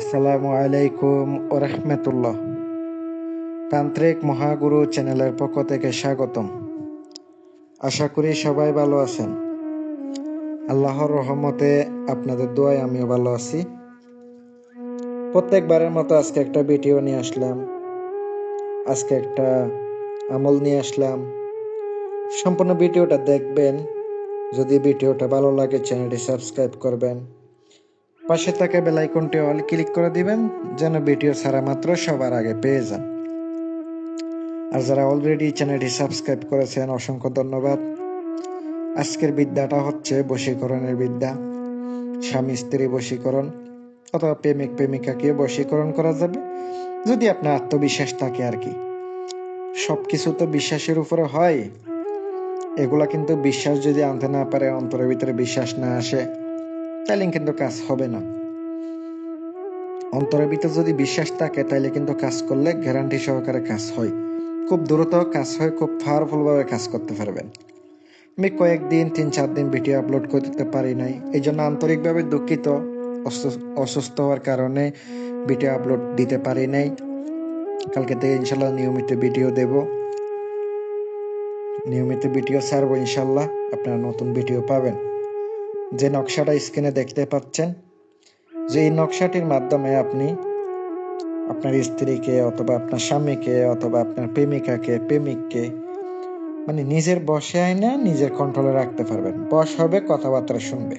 আসসালামু আলাইকুম ওরহমতুল্লাহ। তান্ত্রিক মহাগুরু চ্যানেলের পক্ষ থেকে স্বাগতম। আশা করি সবাই ভালো আছেন। আল্লাহর রহমতে আপনাদের দোয়ায় আমিও ভালো আছি। প্রত্যেকবারের মতো আজকে একটা ভিডিও নিয়ে আসলাম, আজকে একটা আমল নিয়ে আসলাম। সম্পূর্ণ ভিডিওটা দেখবেন। যদি ভিডিওটা ভালো লাগে চ্যানেলটি সাবস্ক্রাইব করবেন, পাশে থাকা বেল আইকনটি অল ক্লিক করে দিবেন যেন ভিডিও ছাড়া মাত্র সবার আগে পেয়ে যান। আর যারা অলরেডি চ্যানেলটি সাবস্ক্রাইব করেছেন অসংখ্য ধন্যবাদ। আজকের বিদ্যাটা হচ্ছে বশীকরণের বিদ্যা। স্বামী স্ত্রী বশীকরণ অথবা প্রেমিক প্রেমিকাকে বশীকরণ করা যাবে যদি আপনার আত্মবিশ্বাস থাকে আর কি। সবকিছু তো বিশ্বাসের উপরে হয়। এগুলা কিন্তু বিশ্বাস যদি আনতে না পারে, অন্তরের ভিতরে বিশ্বাস না আসে, তাইলে কিন্তু কাজ হবে না। অন্তরের ভিতরে যদি বিশ্বাস থাকে তাইলে কিন্তু কাজ করলে গ্যারান্টি সহকারে কাজ হয়, খুব দ্রুত কাজ হয়, খুব পাওয়ারফুল ভাবে কাজ করতে পারবেন। আমি কয়েকদিন 3-4 দিন ভিডিও আপলোড করতে পারি নাই, এই জন্য আন্তরিকভাবে দুঃখিত। অসুস্থ হওয়ার কারণে ভিডিও আপলোড দিতে পারি নাই। কালকে থেকে ইনশাল্লাহ নিয়মিত ভিডিও দেব, নিয়মিত ভিডিও ছাড়বো ইনশাল্লাহ। আপনারা নতুন ভিডিও পাবেন। যে নকশাটা স্ক্রিনে দেখতে পাচ্ছেন, যে এই নকশাটির মাধ্যমে আপনি আপনার স্ত্রীকে অথবা আপনার স্বামীকে অথবা আপনার প্রেমিকাকে প্রেমিককে মানে নিজের বশে আইনা নিজের কন্ট্রোলে রাখতে পারবেন। বশ হবে, কথাবার্তা শুনবে।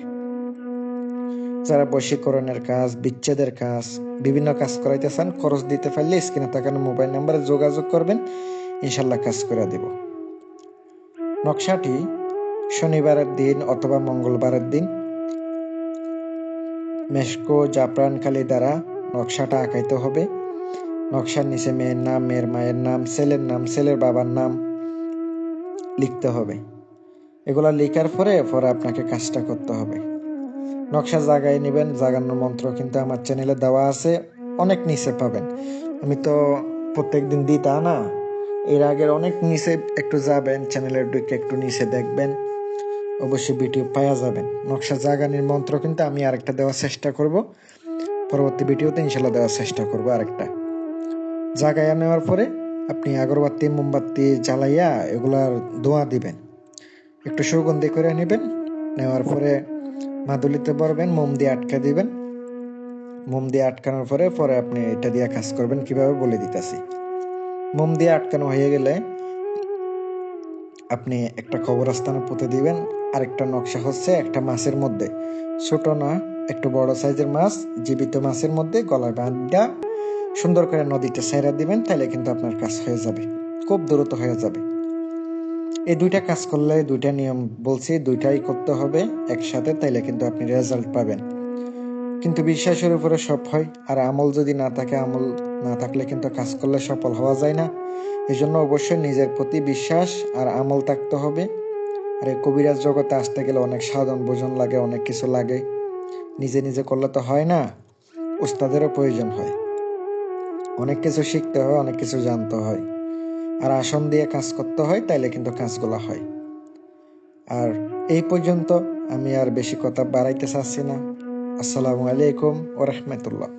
যারা বশীকরণের কাজ, বিচ্ছেদের কাজ, বিভিন্ন কাজ করাইতে চান, খরচ দিতে পারলে স্ক্রিনে থাকানো মোবাইল নাম্বারে যোগাযোগ করবেন, ইনশাল্লাহ কাজ করে দেব। নকশাটি শনিবারের দিন অথবা মঙ্গলবারের দিন মেশকো জাফরান কালি দ্বারা নকশাটা আঁকাইতে হবে। নকশার নিচে মেয়ের নাম, মেয়ের মায়ের নাম, ছেলের নাম, ছেলের বাবার নাম লিখতে হবে। এগুলা লেখার পরে আপনাকে কাজটা করতে হবে। নকশা জাগায় নেবেন, জাগানোর মন্ত্র কিন্তু আমার চ্যানেলে দেওয়া আছে, অনেক নিচে পাবেন। আমি তো প্রত্যেক দিন দিই তা না, এর আগের অনেক নিচে একটু যাবেন, চ্যানেলের দিকে একটু নিচে দেখবেন, অবশ্যই ভিডিও পাওয়া যাবেন। নকশা জাগানোর মন্ত্র কিন্তু আমি আরেকটা দেওয়ার চেষ্টা করব, পরবর্তী ভিডিওতে ইনশাল্লাহ দেওয়ার চেষ্টা করব আরেকটা। জাগাইয়া নেওয়ার পরে আপনি আগরবাতি মোমবাতি জ্বালাইয়া এগুলার ধোঁয়া দিবেন, একটু সুগন্ধি করে নেবেন। নেওয়ার পরে মাদুলিতে ভরবেন, মোম দিয়ে আটকে দিবেন। মোম দিয়ে আটকানোর পরে আপনি এটা দিয়ে কাজ করবেন, কিভাবে বলে দিতেছি। মোম দিয়ে আটকানো হয়ে গেলে আপনি একটা কবরস্থানে পুঁতে দিবেন। আরেকটা নকশা হচ্ছে একটা মাছের মধ্যে, ছোট না একটু বড় সাইজের মাছ, জীবিত মাছের মধ্যে গলায় বাঁধা সুন্দর করে নদীতে ছেড়ে দিবেন, তাহলে কিন্তু আপনার কাজ হয়ে যাবে, খুব দ্রুত হয়ে যাবে। এই দুইটা কাজ করলে, দুইটা নিয়ম বলছি, দুইটাই করতে হবে একসাথে, তাইলে কিন্তু আপনি রেজাল্ট পাবেন। কিন্তু বিশ্বাসের উপরে সব হয়, আর আমল যদি না থাকে, আমল না থাকলে কিন্তু কাজ করলে সফল হওয়া যায় না। এই জন্য অবশ্যই নিজের প্রতি বিশ্বাস আর আমল থাকতে হবে। আর এই কবিরাজ জগতে আসতে গেলে অনেক সাধন ভোজন লাগে, অনেক কিছু লাগে। নিজে নিজে করলে তো হয় না, উস্তাদেরও প্রয়োজন হয়, অনেক কিছু শিখতে হয়, অনেক কিছু জানতে হয়, আর আসন দিয়ে কাজ করতে হয়, তাইলে কিন্তু কাজগুলো হয়। আর এই পর্যন্ত, আমি আর বেশি কথা বাড়াইতে চাচ্ছি না। আসসালামু আলাইকুম ওয়া রাহমাতুল্লাহ।